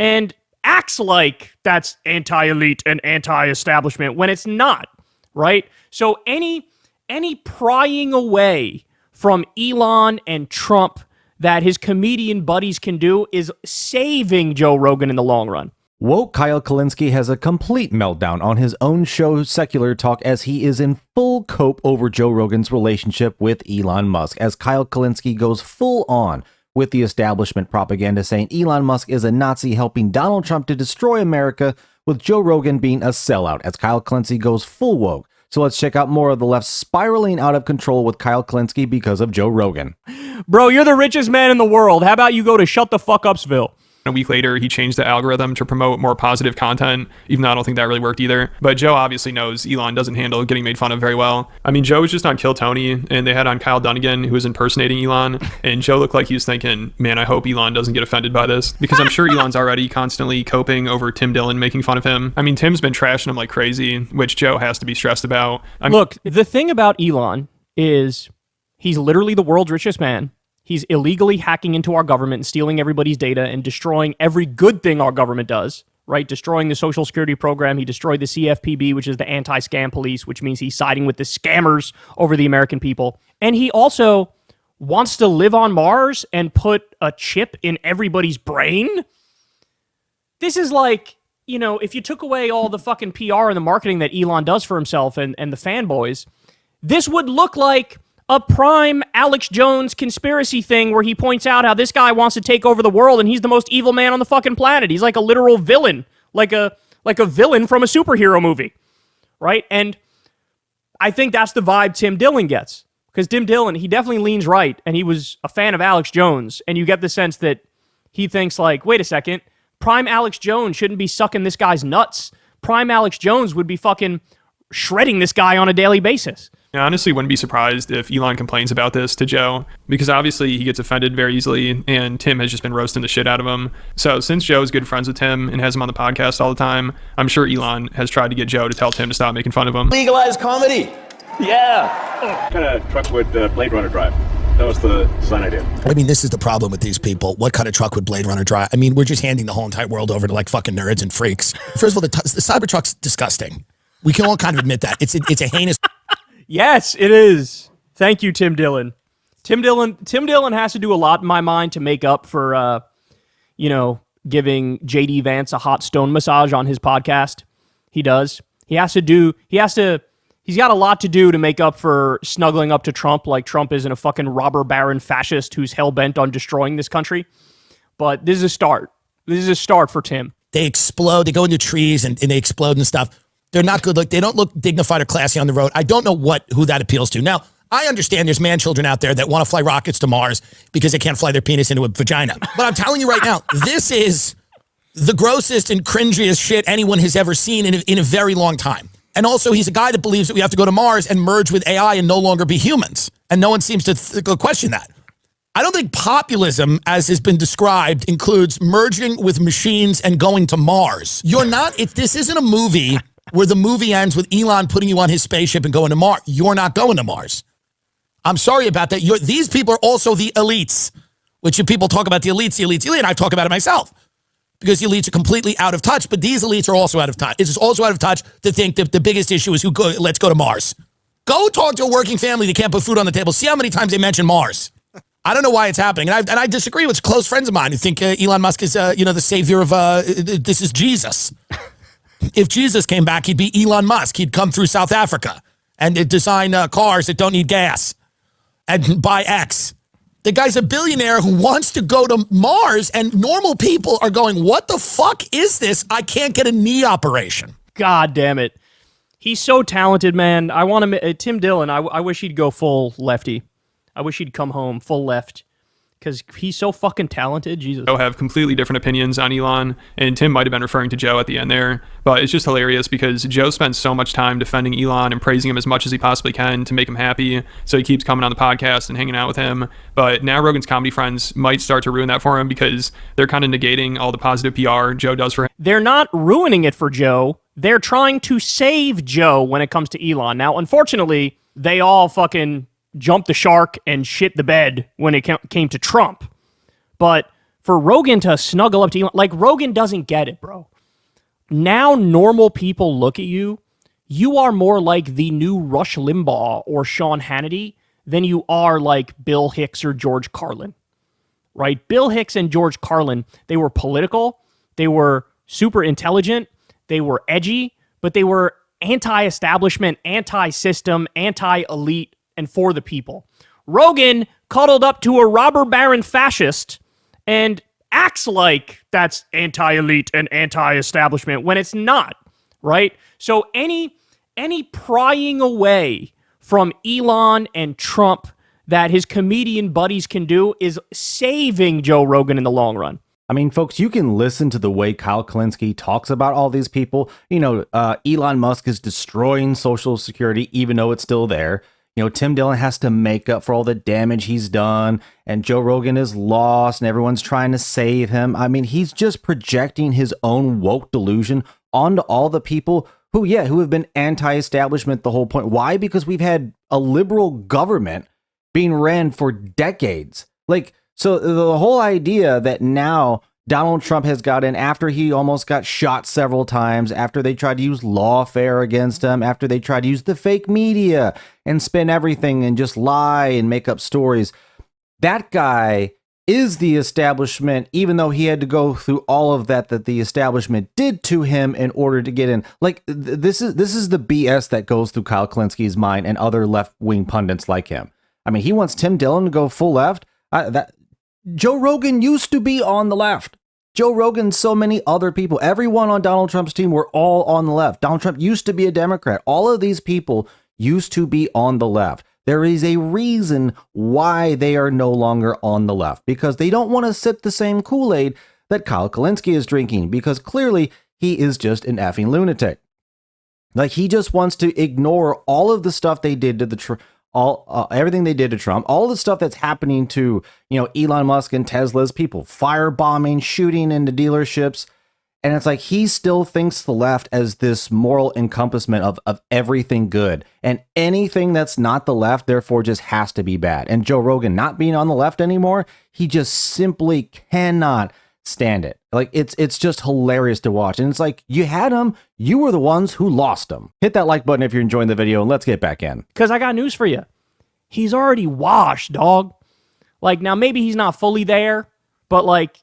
and acts like that's anti-elite and anti-establishment when it's not, right? So any prying away from Elon and Trump that his comedian buddies can do is saving Joe Rogan in the long run. Woke Kyle Kulinski has a complete meltdown on his own show Secular Talk as he is in full cope over Joe Rogan's relationship with Elon Musk, as Kyle Kulinski goes full on with the establishment propaganda saying Elon Musk is a Nazi helping Donald Trump to destroy America, with Joe Rogan being a sellout, as Kyle Kulinski goes full woke. So let's check out more of the left spiraling out of control with Kyle Kulinski because of Joe Rogan. Bro, you're the richest man in the world. How about you go to Shut the Fuck Upsville? A week later, he changed the algorithm to promote more positive content, even though I don't think that really worked either. But Joe obviously knows Elon doesn't handle getting made fun of very well. I mean, Joe was just on Kill Tony, and they had on Kyle Dunnigan, who was impersonating Elon, and Joe looked like he was thinking, man, I hope Elon doesn't get offended by this, because I'm sure Elon's already constantly coping over Tim Dillon making fun of him. I mean, Tim's been trashing him like crazy, which Joe has to be stressed about. Look, the thing about Elon is he's literally the world's richest man. He's illegally hacking into our government and stealing everybody's data and destroying every good thing our government does, right? Destroying the Social Security program. He destroyed the CFPB, which is the anti-scam police, which means he's siding with the scammers over the American people. And he also wants to live on Mars and put a chip in everybody's brain. This is like, you know, if you took away all the fucking PR and the marketing that Elon does for himself and the fanboys, this would look like a prime Alex Jones conspiracy thing where he points out how this guy wants to take over the world and he's the most evil man on the fucking planet. He's like a literal villain, like a villain from a superhero movie, right? And I think that's the vibe Tim Dillon gets, because Tim Dillon, he definitely leans right, and he was a fan of Alex Jones, and you get the sense that he thinks like, wait a second, prime Alex Jones shouldn't be sucking this guy's nuts. Prime Alex Jones would be fucking shredding this guy on a daily basis. I honestly wouldn't be surprised if Elon complains about this to Joe, because obviously he gets offended very easily, and Tim has just been roasting the shit out of him. So since Joe is good friends with Tim and has him on the podcast all the time, I'm sure Elon has tried to get Joe to tell Tim to stop making fun of him. Legalize comedy. Yeah. What kind of truck would Blade Runner drive? That was the design idea. I mean, this is the problem with these people. What kind of truck would Blade Runner drive? I mean, we're just handing the whole entire world over to like fucking nerds and freaks. First of all, the Cybertruck's disgusting. We can all kind of admit that. It's a heinous... Yes, it is. Thank you, Tim Dillon. Tim Dillon has to do a lot in my mind to make up for, giving JD Vance a hot stone massage on his podcast. He does. He's got a lot to do to make up for snuggling up to Trump like Trump isn't a fucking robber baron fascist who's hell-bent on destroying this country. But this is a start. This is a start for Tim. They explode. They go into trees and they explode and stuff. They're not good. Look, they don't look dignified or classy on the road. I don't know who that appeals to. Now, I understand there's man-children out there that want to fly rockets to Mars because they can't fly their penis into a vagina. But I'm telling you right now, this is the grossest and cringiest shit anyone has ever seen in a very long time. And also, he's a guy that believes that we have to go to Mars and merge with AI and no longer be humans. And no one seems to question that. I don't think populism, as has been described, includes merging with machines and going to Mars. This isn't a movie where the movie ends with Elon putting you on his spaceship and going to Mars. You're not going to Mars. I'm sorry about that. These people are also the elites, which if people talk about the elites, and I talk about it myself, because the elites are completely out of touch, but these elites are also out of touch. It's also out of touch to think that the biggest issue is let's go to Mars. Go talk to a working family that can't put food on the table. See how many times they mention Mars. I don't know why it's happening. And I disagree with close friends of mine who think Elon Musk is, the savior of, this is Jesus. If Jesus came back, he'd be Elon Musk. He'd come through South Africa and design cars that don't need gas and buy X. The guy's a billionaire who wants to go to Mars, and normal people are going, what the fuck is this? I can't get a knee operation. God damn it. He's so talented, man. I want to... Tim Dillon, I wish he'd go full lefty. I wish he'd come home full left, because he's so fucking talented. Jesus. Joe have completely different opinions on Elon, and Tim might have been referring to Joe at the end there, but it's just hilarious because Joe spends so much time defending Elon and praising him as much as he possibly can to make him happy, so he keeps coming on the podcast and hanging out with him. But now Rogan's comedy friends might start to ruin that for him because they're kind of negating all the positive PR Joe does for him. They're not ruining it for Joe. They're trying to save Joe when it comes to Elon. Now, unfortunately, they all fucking jumped the shark and shit the bed when it came to Trump. But for Rogan to snuggle up to Elon, like Rogan doesn't get it, bro. Now normal people look at you. You are more like the new Rush Limbaugh or Sean Hannity than you are like Bill Hicks or George Carlin, right? Bill Hicks and George Carlin, they were political, they were super intelligent, they were edgy, but they were anti-establishment, anti-system, anti-elite, and for the people. Rogan cuddled up to a robber baron fascist and acts like that's anti-elite and anti-establishment when it's not, right? So any prying away from Elon and Trump that his comedian buddies can do is saving Joe Rogan in the long run. I mean, folks, you can listen to the way Kyle Kulinski talks about all these people. You know, Elon Musk is destroying Social Security, even though it's still there. You know, Tim Dillon has to make up for all the damage he's done, and Joe Rogan is lost, and everyone's trying to save him. I mean, he's just projecting his own woke delusion onto all the people who have been anti-establishment the whole point. Why? Because we've had a liberal government being ran for decades. Like, so the whole idea that now Donald Trump has got in after he almost got shot several times, after they tried to use lawfare against him, after they tried to use the fake media and spin everything and just lie and make up stories. That guy is the establishment, even though he had to go through all of that the establishment did to him in order to get in. Like, this is the BS that goes through Kyle Kulinski's mind and other left-wing pundits like him. I mean, he wants Tim Dillon to go full left. Joe Rogan used to be on the left. Joe Rogan, so many other people, everyone on Donald Trump's team were all on the left. Donald Trump used to be a Democrat. All of these people used to be on the left. There is a reason why they are no longer on the left, because they don't want to sip the same Kool-Aid that Kyle Kulinski is drinking, because clearly he is just an effing lunatic. Like, he just wants to ignore all of the stuff they did to everything they did to Trump, all the stuff that's happening to, you know, Elon Musk and Tesla's people, firebombing, shooting into dealerships. And it's like he still thinks the left as this moral encompassment of everything good. And anything that's not the left, therefore, just has to be bad. And Joe Rogan not being on the left anymore, he just simply cannot stand it. Like, it's just hilarious to watch. And it's like, you had him, you were the ones who lost him. Hit that like button if you're enjoying the video, and let's get back in. Because I got news for you. He's already washed, dog. Like, now maybe he's not fully there, but like,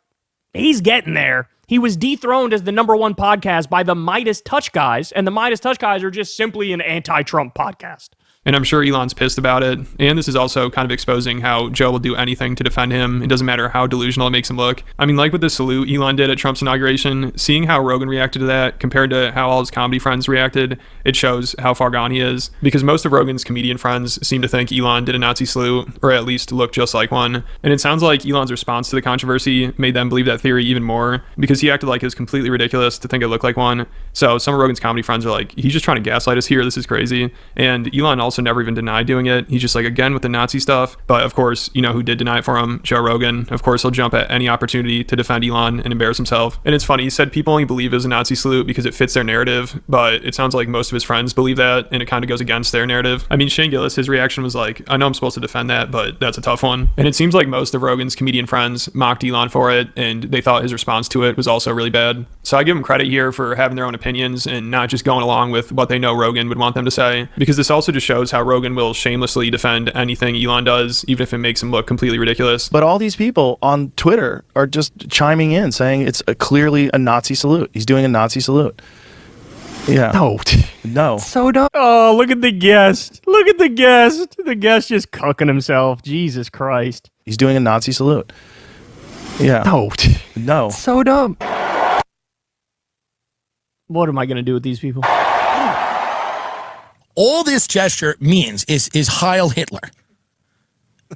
he's getting there. He was dethroned as the #1 podcast by the Midas Touch guys, and the Midas Touch guys are just simply an anti-Trump podcast. And I'm sure Elon's pissed about it. And this is also kind of exposing how Joe will do anything to defend him. It doesn't matter how delusional it makes him look. I mean, like with the salute Elon did at Trump's inauguration, seeing how Rogan reacted to that compared to how all his comedy friends reacted, it shows how far gone he is. Because most of Rogan's comedian friends seem to think Elon did a Nazi salute, or at least looked just like one. And it sounds like Elon's response to the controversy made them believe that theory even more, because he acted like it was completely ridiculous to think it looked like one. So some of Rogan's comedy friends are like, he's just trying to gaslight us here, this is crazy. And Elon also never even denied doing it. He's just like, again, with the Nazi stuff. But of course, you know who did deny it for him? Joe Rogan. Of course, he'll jump at any opportunity to defend Elon and embarrass himself. And it's funny, he said people only believe it was a Nazi salute because it fits their narrative, but it sounds like most of his friends believe that, and it kind of goes against their narrative. I mean, Shane Gillis, his reaction was like, I know I'm supposed to defend that, but that's a tough one. And it seems like most of Rogan's comedian friends mocked Elon for it, and they thought his response to it was also really bad. So I give him credit here for having their own opinions and not just going along with what they know Rogan would want them to say, because this also just shows how Rogan will shamelessly defend anything Elon does, even if it makes him look completely ridiculous. But all these people on Twitter are just chiming in saying it's clearly a Nazi salute. He's doing a Nazi salute. Yeah. No. So dumb. Oh, look at the guest. Look at the guest. The guest just cucking himself. Jesus Christ. He's doing a Nazi salute. Yeah. No. So dumb. What am I going to do with these people? All this gesture means is Heil Hitler.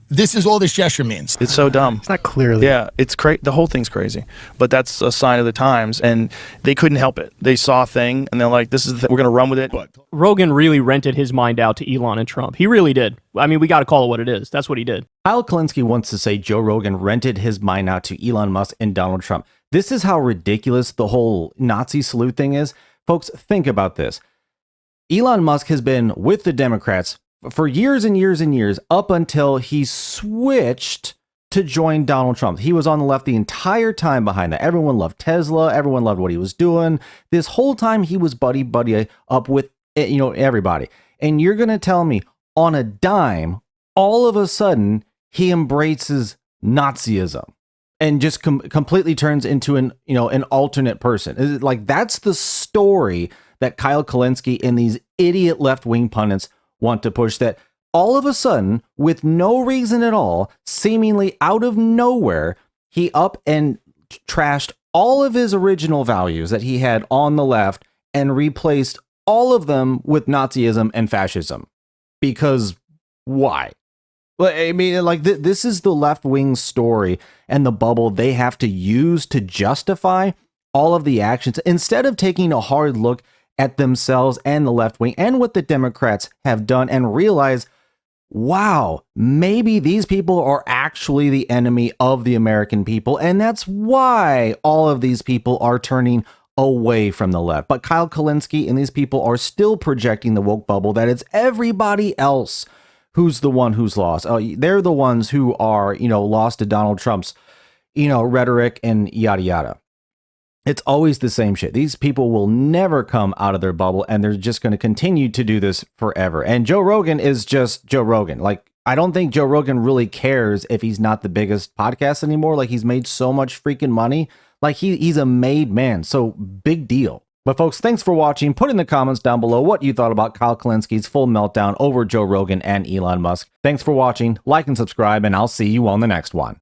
This is all this gesture means. It's so dumb. It's not clearly. Yeah, it's the whole thing's crazy. But that's a sign of the times, and they couldn't help it. They saw a thing, and they're like, this is we're going to run with it. Rogan really rented his mind out to Elon and Trump. He really did. I mean, we got to call it what it is. That's what he did. Kyle Kulinski wants to say Joe Rogan rented his mind out to Elon Musk and Donald Trump. This is how ridiculous the whole Nazi salute thing is. Folks, think about this. Elon Musk has been with the Democrats for years and years and years, up until he switched to join Donald Trump. He was on the left the entire time behind that. Everyone loved Tesla. Everyone loved what he was doing. This whole time he was buddy up with, everybody. And you're going to tell me on a dime, all of a sudden he embraces Nazism and just completely turns into an alternate person. Is it like that's the story that Kyle Kulinski and these idiot left-wing pundits want to push, that all of a sudden, with no reason at all, seemingly out of nowhere, he up and trashed all of his original values that he had on the left and replaced all of them with Nazism and fascism. Because why? Well, I mean, like this is the left-wing story and the bubble they have to use to justify all of the actions, instead of taking a hard look at themselves and the left wing and what the Democrats have done and realize, wow, maybe these people are actually the enemy of the American people. And that's why all of these people are turning away from the left. But Kyle Kulinski and these people are still projecting the woke bubble that it's everybody else who's the one who's lost. They're the ones who are, lost to Donald Trump's, rhetoric and yada, yada. It's always the same shit. These people will never come out of their bubble, and they're just going to continue to do this forever. And Joe Rogan is just Joe Rogan. Like, I don't think Joe Rogan really cares if he's not the biggest podcast anymore. Like, he's made so much freaking money. Like, he's a made man. So big deal. But folks, thanks for watching. Put in the comments down below what you thought about Kyle Kulinski's full meltdown over Joe Rogan and Elon Musk. Thanks for watching. Like and subscribe, and I'll see you on the next one.